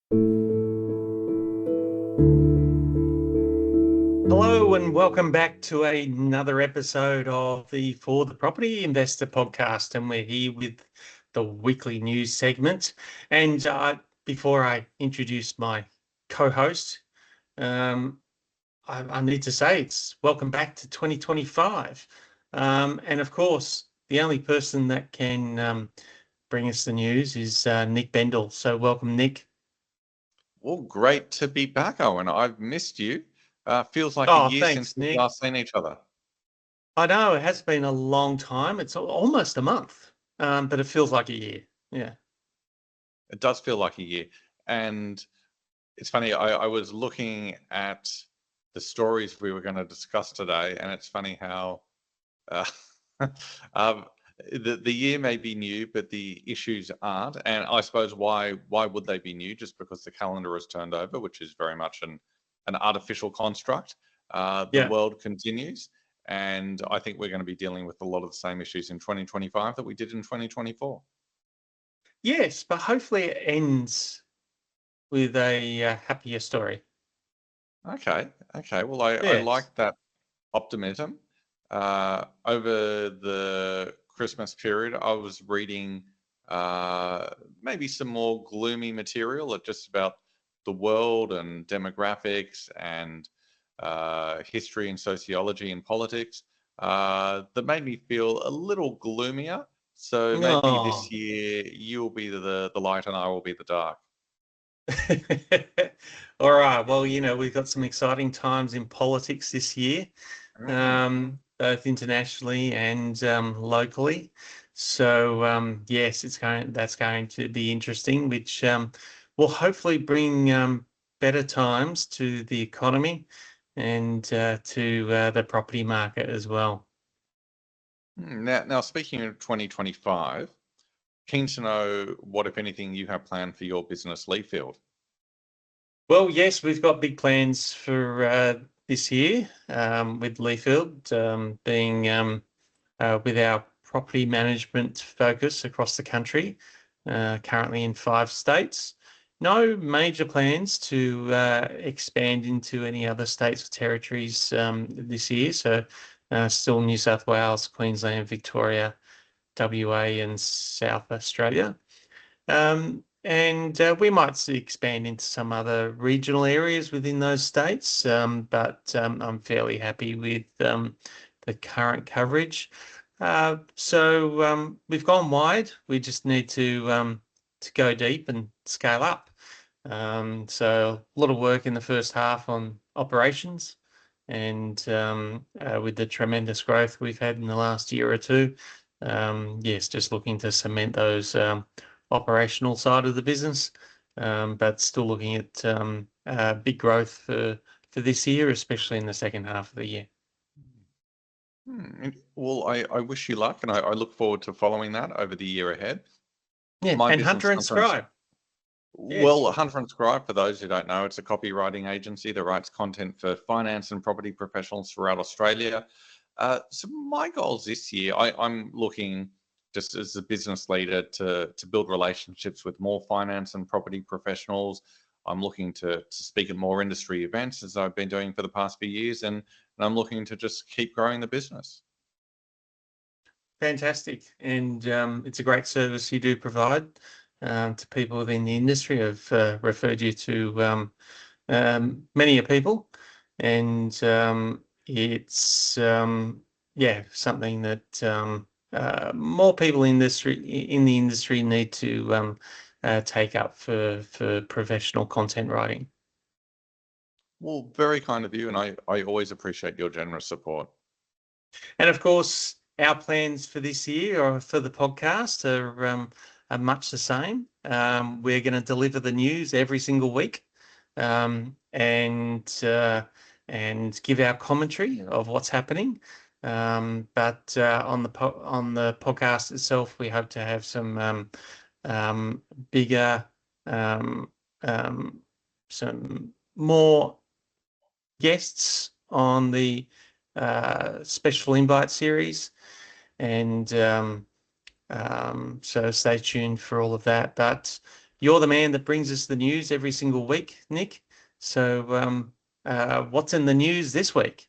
Hello and welcome back to another episode of the For the Property Investor podcast, and we're here with the weekly news segment. And before I introduce my co-host, I need to say it's welcome back to 2025. And of course, the only person that can bring us the news is Nick Bendel. So welcome, Nick. Well, great to be back, Owen. I've missed you. Feels like a Oh, year since thanks, we've Nick. last seen each other. I know it has been a long time. It's almost a month, but it feels like a year. Yeah. It does feel like a year. And it's funny, I was looking at the stories we were going to discuss today, and it's funny how uh, um, the year may be new, but the issues aren't. And I suppose why would they be new? Just because the calendar has turned over, which is very much an artificial construct. The Yeah. world continues, and I think we're going to be dealing with a lot of the same issues in 2025 that we did in 2024. Yes, but hopefully it ends with a happier story. Okay. Well, I Yes. like that optimism. Over the Christmas period, I was reading maybe some more gloomy material at just about the world and demographics and history and sociology and politics that made me feel a little gloomier. So maybe this No. year you'll be the light and I will be the dark. All right. Well, we've got some exciting times in politics this year, Mm. both internationally and locally. So yes, that's going to be interesting, which will hopefully bring better times to the economy and to the property market as well. Now, speaking of 2025, keen to know what, if anything, you have planned for your business, Leifield. Well, yes, we've got big plans for this year with Leifield being with our property management focus across the country, currently in 5 states. No major plans to expand into any other states or territories this year. So still New South Wales, Queensland, Victoria, WA, and South Australia. And we might expand into some other regional areas within those states, but I'm fairly happy with the current coverage. So we've gone wide. We just need to go deep and scale up. So a lot of work in the first half on operations, and with the tremendous growth we've had in the last year or two, yes, just looking to cement those operational side of the business, but still looking at big growth for this year, especially in the second half of the year. Well, I wish you luck, and I look forward to following that over the year ahead. Yeah, My and business, Hunter and Scribe. Yes. well, Hunter and Scribe, for those who don't know, it's a copywriting agency that writes content for finance and property professionals throughout Australia. So my goals this year, I'm looking just as a business leader to build relationships with more finance and property professionals. I'm looking to speak at more industry events as I've been doing for the past few years, and I'm looking to just keep growing the business. Fantastic. And it's a great service you do provide to people within the industry. I've referred you to many people, and it's yeah, something that more people in the industry need to take up for professional content writing. Well, very kind of you, and I always appreciate your generous support. And of course, our plans for this year or for the podcast are much the same. We're going to deliver the news every single week, um, and uh, and give our commentary of what's happening. But on the podcast itself, we hope to have um, bigger, um, um, some more guests on the special invite series, and so stay tuned for all of that. But you're the man that brings us the news every single week, Nick. So what's in the news this week?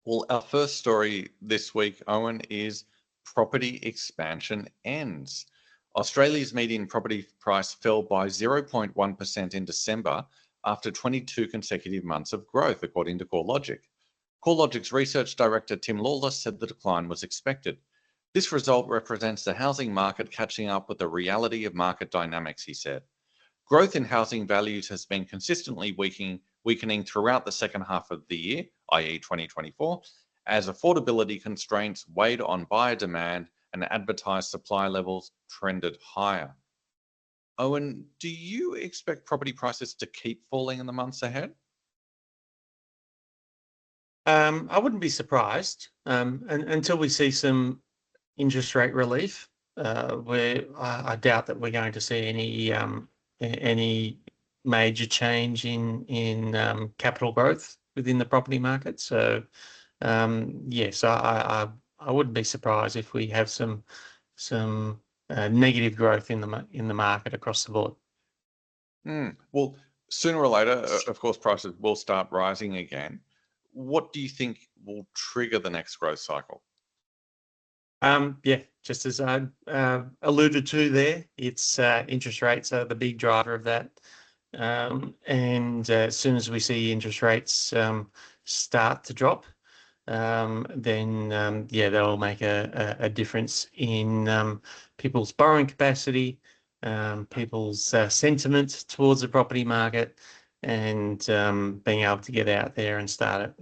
Well, our first story this week, Owen, is property expansion ends. Australia's median property price fell by 0.1% in December after 22 consecutive months of growth, according to CoreLogic. CoreLogic's research director Tim Lawless said the decline was expected. This result represents the housing market catching up with the reality of market dynamics, he said. Growth in housing values has been consistently weakening throughout the second half of the year, i.e., 2024, as affordability constraints weighed on buyer demand and advertised supply levels trended higher. Owen, do you expect property prices to keep falling in the months ahead? I wouldn't be surprised until we see some interest rate relief, where I doubt that we're going to see any major change in capital growth within the property market. So yes, I wouldn't be surprised if we have some negative growth in the market across the board. Well, sooner or later, of course, prices will start rising again. What do you think will trigger the next growth cycle? Yeah, just as I alluded to there, it's interest rates are the big driver of that. And as soon as we see interest rates start to drop, then yeah, that'll make a difference in people's borrowing capacity, people's sentiment towards the property market, and being able to get out there and start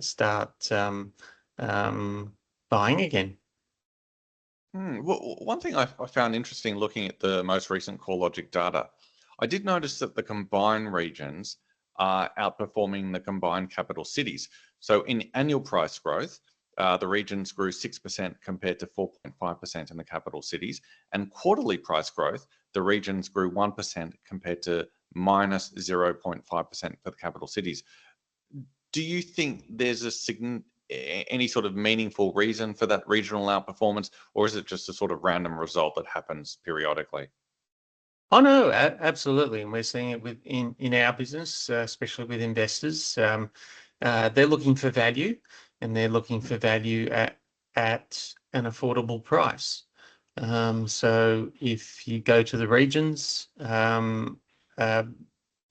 buying again. Well, one thing I found interesting looking at the most recent CoreLogic data, I did notice that the combined regions are outperforming the combined capital cities. So in annual price growth, the regions grew 6% compared to 4.5% in the capital cities. And quarterly price growth, the regions grew 1% compared to minus 0.5% for the capital cities. Do you think there's any sort of meaningful reason for that regional outperformance, or is it just a sort of random result that happens periodically? Oh no, absolutely, and we're seeing it in our business, especially with investors. They're looking for value, and they're looking for value at an affordable price. So if you go to the regions, uh,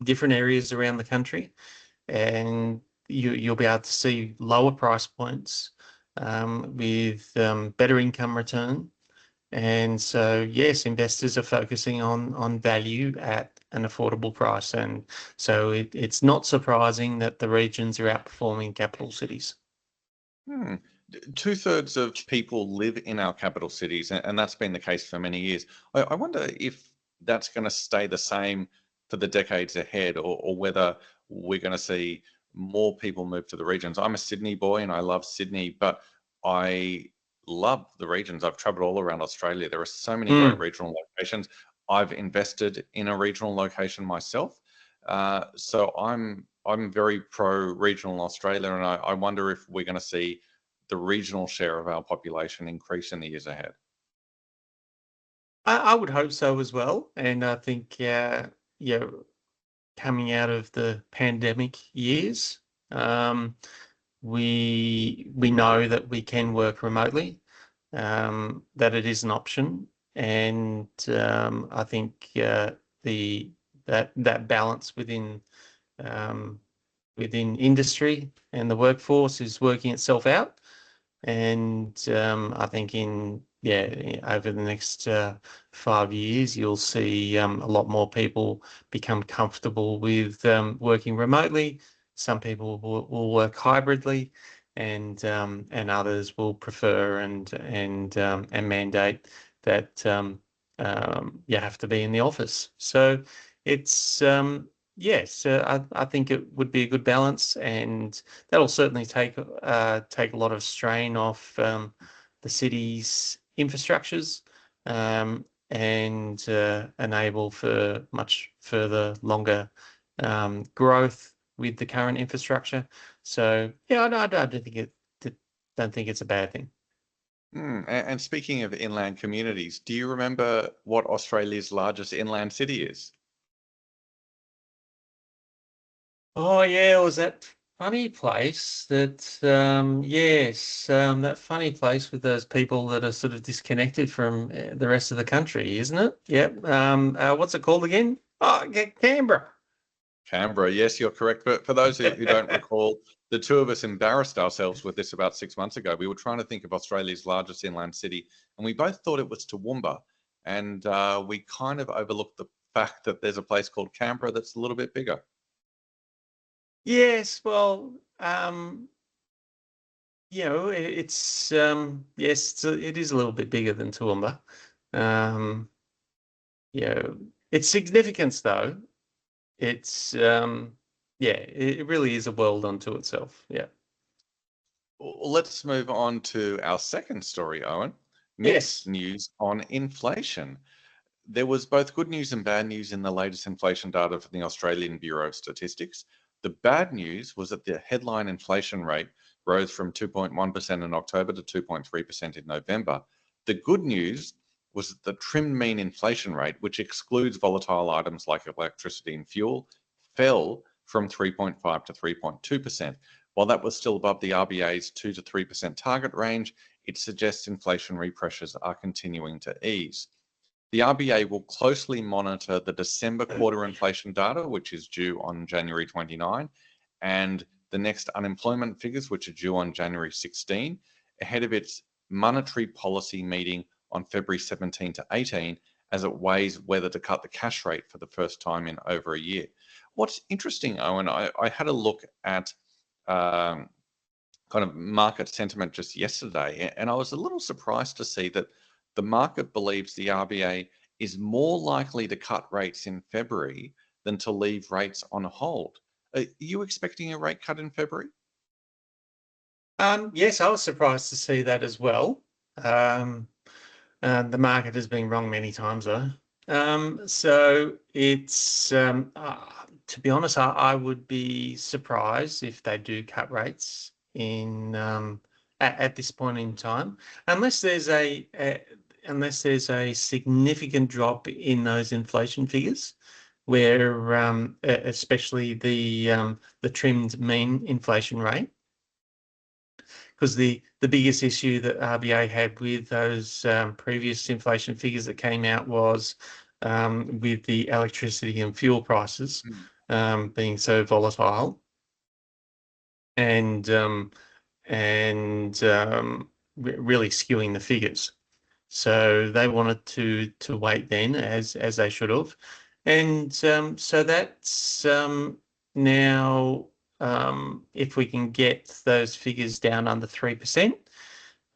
different areas around the country, and you'll be able to see lower price points with better income return. And so, yes, investors are focusing on value at an affordable price. And so it's not surprising that the regions are outperforming capital cities. Hmm. Two-thirds of people live in our capital cities, and that's been the case for many years. I wonder if that's going to stay the same for the decades ahead, or whether we're going to see more people move to the regions. I'm a Sydney boy and I love Sydney, but I love the regions. I've traveled all around Australia. There are so many great Mm. regional locations. I've invested in a regional location myself. So I'm very pro regional Australia, and I wonder if we're going to see the regional share of our population increase in the years ahead. I would hope so as well. And I think, yeah, coming out of the pandemic years, um, we know that we can work remotely, that it is an option, and I think the that balance um, within industry and the workforce is working itself out. And I think over the next 5 years, you'll see a lot more people become comfortable with working remotely. Some people will work hybridly, and others will prefer and mandate that you have to be in the office. So it's yes, I think it would be a good balance, and that'll certainly take a lot of strain off the city's infrastructures, and enable for much further longer growth with the current infrastructure. So yeah, I don't don't think it's a bad thing. And speaking of inland communities, do you remember what Australia's largest inland city is? Oh yeah, it was that funny place that yes, that funny place with those people that are sort of disconnected from the rest of the country, isn't it? Yep. What's it called again? Oh, Canberra. Canberra, yes, you're correct. But for those who don't recall, the two of us embarrassed ourselves with this about 6 months ago. We were trying to think of Australia's largest inland city, and we both thought it was Toowoomba. And we kind of overlooked the fact that there's a place called Canberra that's a little bit bigger. Yes, well, it's yes, it is a little bit bigger than Toowoomba. Um, you know, its significance though, it's yeah, it really is a world unto itself. Yeah. Let's move on to our second story, Owen. Mixed Yes. news on inflation. There was both good news and bad news in the latest inflation data from the Australian Bureau of Statistics. The bad news was that the headline inflation rate rose from 2.1% in October to 2.3% in November. The good news was that the trimmed mean inflation rate, which excludes volatile items like electricity and fuel, fell from 3.5 to 3.2%. While that was still above the RBA's 2 to 3% target range, it suggests inflationary pressures are continuing to ease. The RBA will closely monitor the December quarter inflation data, which is due on January 29, and the next unemployment figures, which are due on January 16, ahead of its monetary policy meeting on February 17 to 18, as it weighs whether to cut the cash rate for the first time in over a year. What's interesting, Owen, I had a look at um, kind of market sentiment just yesterday, and I was a little surprised to see that the market believes the RBA is more likely to cut rates in February than to leave rates on hold. Are you expecting a rate cut in February? Yes, I was surprised to see that as well. Um, the market has been wrong many times though. So it's to be honest, I would be surprised if they do cut rates in at this point in time, unless unless there's a significant drop in those inflation figures, where especially the trimmed mean inflation rate, because the biggest issue that RBA had with those previous inflation figures that came out was with the electricity and fuel prices Mm. being so volatile and um, and really skewing the figures. So they wanted to wait then, as they should have, and so that's now if we can get those figures down under 3%,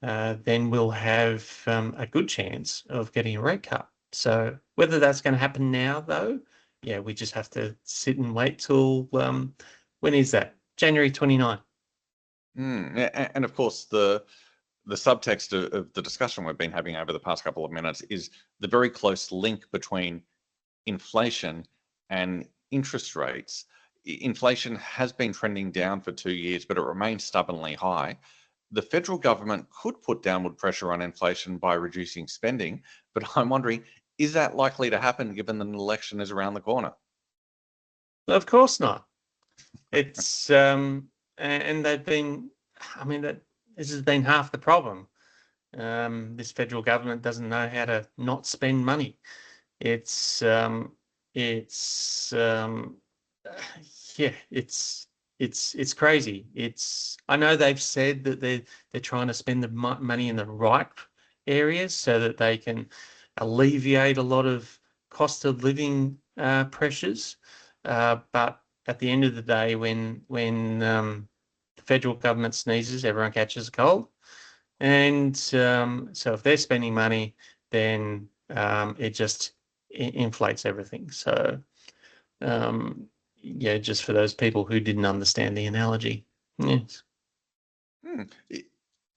then we'll have a good chance of getting a rate cut. So whether that's going to happen now, though, yeah, we just have to sit and wait till when is that? January 29. And of course, the subtext of the discussion we've been having over the past couple of minutes is the very close link between inflation and interest rates. Inflation has been trending down for 2 years, but it remains stubbornly high. The federal government could put downward pressure on inflation by reducing spending, but I'm wondering, is that likely to happen given that an election is around the corner? Of course not. It's and they've been. I mean that this has been half the problem. This federal government doesn't know how to not spend money. It's it's yeah, it's crazy. It's I know they've said that they're trying to spend the money in the right areas so that they can alleviate a lot of cost of living pressures. But at the end of the day, when the federal government sneezes, everyone catches a cold. And so if they're spending money, then it just inflates everything. So yeah, just for those people who didn't understand the analogy. Yes. Hmm.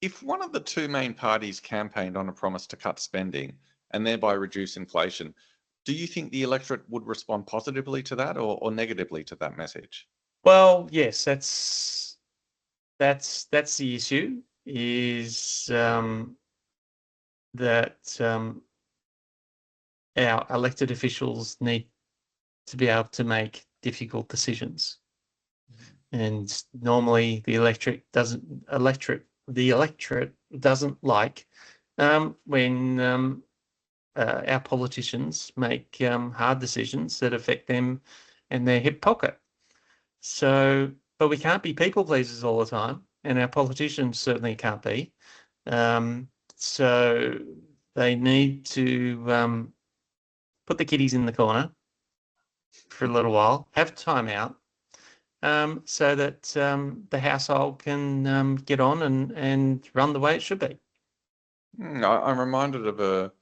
If one of the two main parties campaigned on a promise to cut spending and thereby reduce inflation, do you think the electorate would respond positively to that or negatively to that message? Well, yes, that's the issue is that our elected officials need to be able to make difficult decisions. and normally the electorate doesn't like when our politicians make hard decisions that affect them and their hip pocket. So, but we can't be people pleasers all the time, and our politicians certainly can't be. So they need to put the kiddies in the corner for a little while, have time out, so that the household can get on and run the way it should be. I'm reminded of a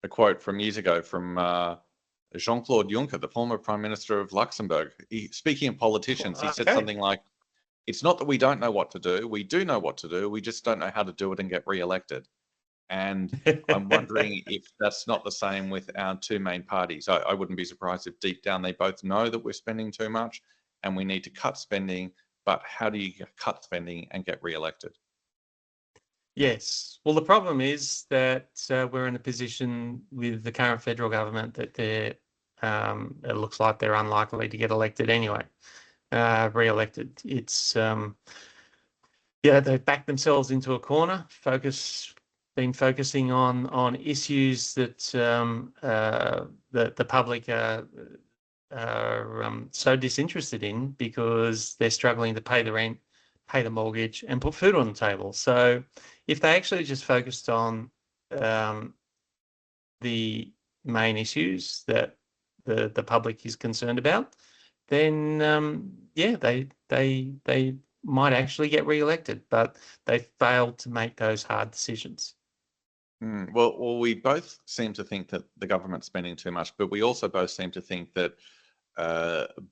quote from years ago from Jean-Claude Juncker, the former Prime Minister of Luxembourg. Speaking of politicians, he said something like, "It's not that we don't know what to do. We do know what to do. We just don't know how to do it and get re-elected." And I'm wondering if that's not the same with our two main parties. I wouldn't be surprised if deep down they both know that we're spending too much and we need to cut spending. But how do you cut spending and get re-elected? Yes. Well, the problem is that we're in a position with the current federal government that it looks like they're unlikely to get elected anyway, re-elected. It's they've backed themselves into a corner, been focusing on issues that the public are so disinterested in because they're struggling to pay the rent, pay the mortgage, and put food on the table. So if they actually just focused on the main issues that the public is concerned about, then they might actually get re-elected, but they failed to make those hard decisions. Well, we both seem to think that the government's spending too much, but we also both seem to think that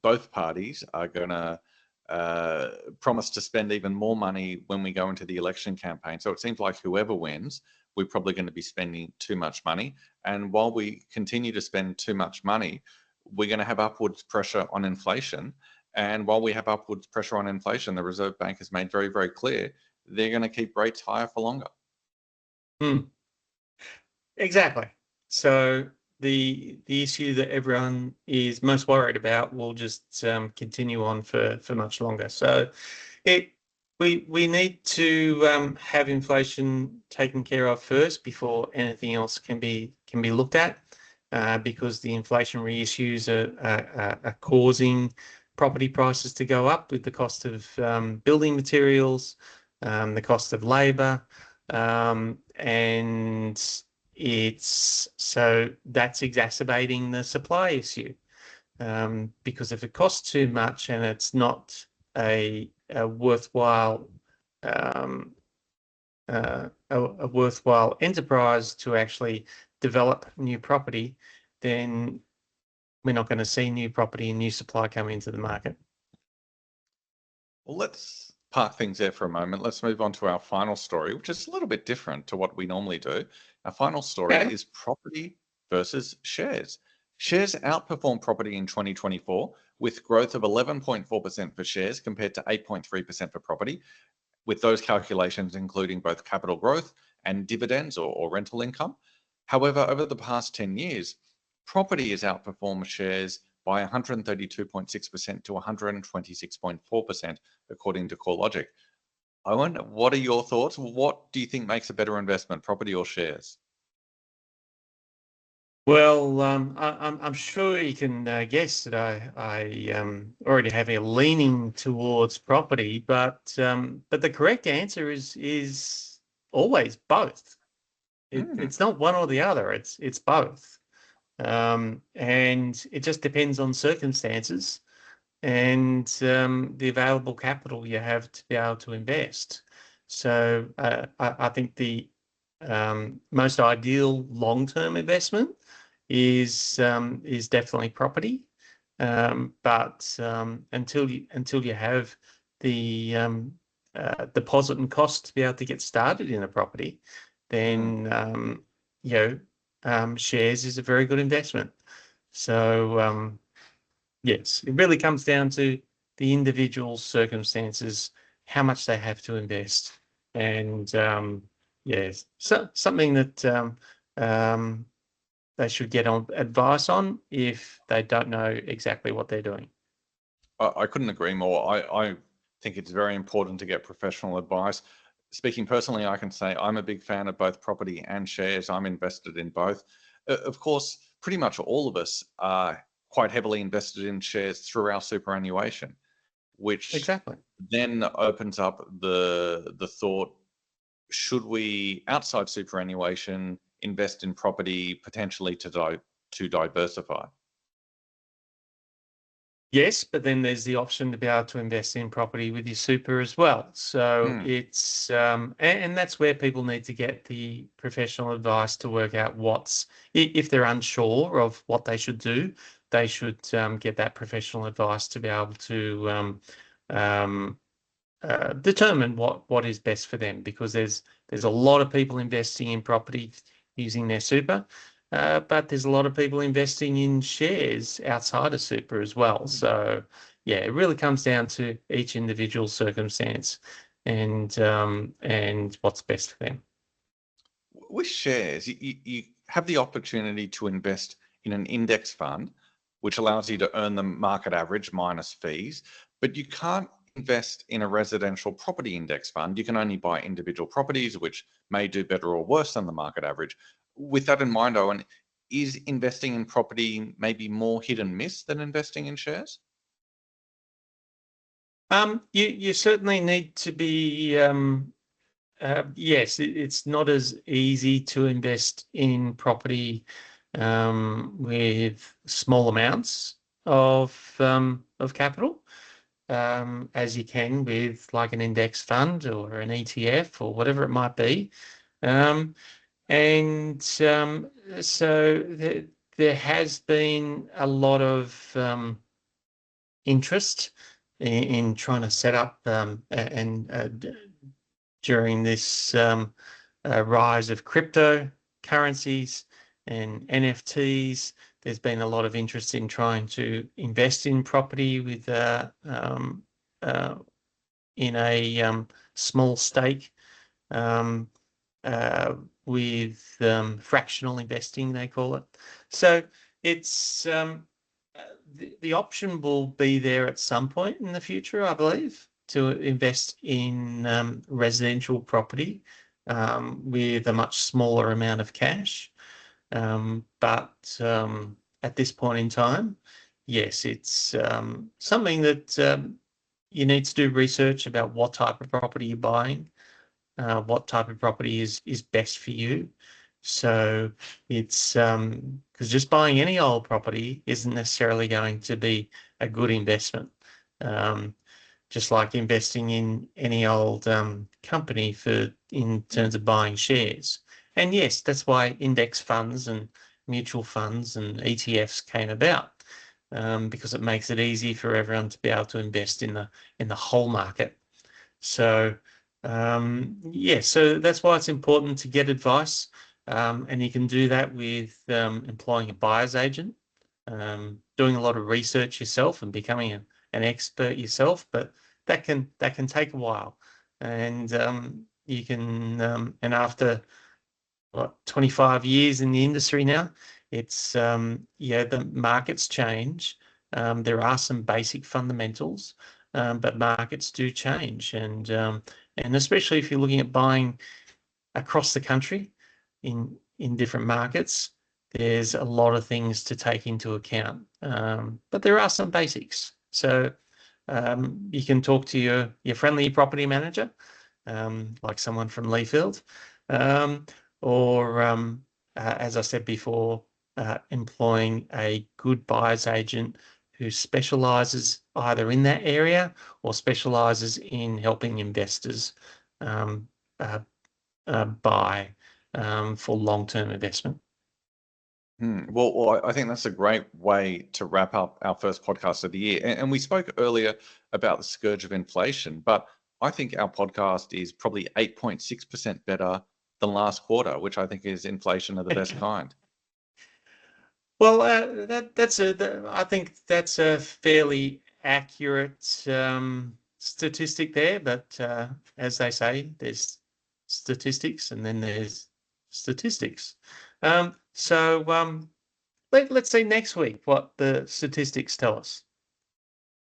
both parties are going to promise to spend even more money when we go into the election campaign. So it seems like whoever wins, we're probably going to be spending too much money. And while we continue to spend too much money, we're going to have upwards pressure on inflation. And while we have upwards pressure on inflation, the Reserve Bank has made very, very clear they're going to keep rates higher for longer. Exactly. So the issue that everyone is most worried about will just continue on for much longer. So we need to have inflation taken care of first before anything else can be looked at, because the inflationary issues are causing property prices to go up with the cost of building materials, the cost of labour, and that's exacerbating the supply issue, because if it costs too much and it's not a worthwhile enterprise to actually develop new property, then we're not going to see new property and new supply come into the market. Well, let's park things there for a moment. Let's move on to our final story, which is a little bit different to what we normally do. Our final story is property versus shares. Shares outperformed property in 2024 with growth of 11.4% for shares compared to 8.3% for property, with those calculations including both capital growth and dividends or rental income. However, over the past 10 years, property has outperformed shares by 132.6% to 126.4%, according to CoreLogic. I wonder, what are your thoughts? What do you think makes a better investment, property or shares? Well, I'm sure you can guess that I already have a leaning towards property, but the correct answer is always both. It's not one or the other. It's both, and it just depends on circumstances and the available capital you have to be able to invest. So I think the most ideal long-term investment is definitely property, but until you have the deposit and cost to be able to get started in a property, then shares is a very good investment. So yes, it really comes down to the individual circumstances, how much they have to invest, and yes, so something that they should get on advice on if they don't know exactly what they're doing. I couldn't agree more. I think it's very important to get professional advice. Speaking personally, I can say I'm a big fan of both property and shares. I'm invested in both. Of course, pretty much all of us are quite heavily invested in shares through our superannuation, which Exactly. then opens up the thought, should we, outside superannuation, invest in property potentially to diversify? Yes, but then there's the option to be able to invest in property with your super as well. So Hmm. it's and that's where people need to get the professional advice to work out if they're unsure of what they should do, they should get that professional advice to be able to um, determine what is best for them, because there's a lot of people investing in property using their super, but there's a lot of people investing in shares outside of super as well. So yeah, it really comes down to each individual circumstance and what's best for them. With shares, you have the opportunity to invest in an index fund, which allows you to earn the market average minus fees, but you can't invest in a residential property index fund. You can only buy individual properties, which may do better or worse than the market average. With that in mind, Owen, is investing in property maybe more hit and miss than investing in shares? You certainly need to be yes, it's not as easy to invest in property with small amounts of capital as you can with like an index fund or an ETF or whatever it might be. Um, and so there has been a lot of interest in trying to set up and during this rise of cryptocurrencies and NFTs. There's been a lot of interest in trying to invest in property with uh, in a small stake um, uh, with fractional investing, they call it. So it's the option will be there at some point in the future, I believe, to invest in residential property with a much smaller amount of cash. But at this point in time, yes, it's something that you need to do research about what type of property you're buying, what type of property is best for you. So it's because just buying any old property isn't necessarily going to be a good investment. Um, just like investing in any old company in terms of buying shares. And yes, that's why index funds and mutual funds and ETFs came about, because it makes it easy for everyone to be able to invest in the whole market. So yeah, so that's why it's important to get advice, and you can do that with employing a buyer's agent, doing a lot of research yourself and becoming an expert yourself. But that can take a while, and you can and after what 25 years in the industry now, it's yeah, the markets change. There are some basic fundamentals, but markets do change, and especially if you're looking at buying across the country in different markets, there's a lot of things to take into account. But there are some basics. So you can talk to your friendly property manager, like someone from Leifield, um, or as I said before, employing a good buyer's agent who specializes either in that area or specializes in helping investors um, uh, buy for long-term investment. Well, I think that's a great way to wrap up our first podcast of the year. And we spoke earlier about the scourge of inflation, but I think our podcast is probably 8.6% better than last quarter, which I think is inflation of the best kind. Well, I think that's a fairly accurate statistic there, but as they say, there's statistics and then there's statistics. So let's see next week what the statistics tell us.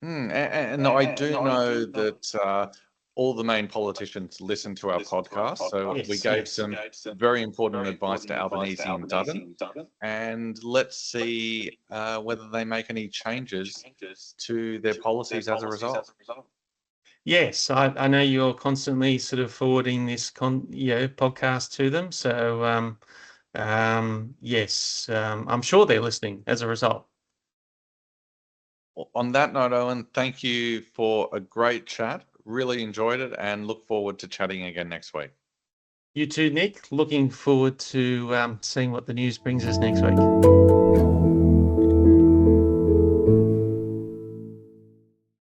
And I do know that all the main politicians listen to our podcast. So we gave some very important advice to Albanese and Dutton. And let's see whether they make any changes to their policies as a result. Yes, I know you're constantly sort of forwarding this podcast to them. So yes, I'm sure they're listening as a result. On that note, Owen, thank you for a great chat. Really enjoyed it and look forward to chatting again next week. You too, Nick. Looking forward to seeing what the news brings us next week.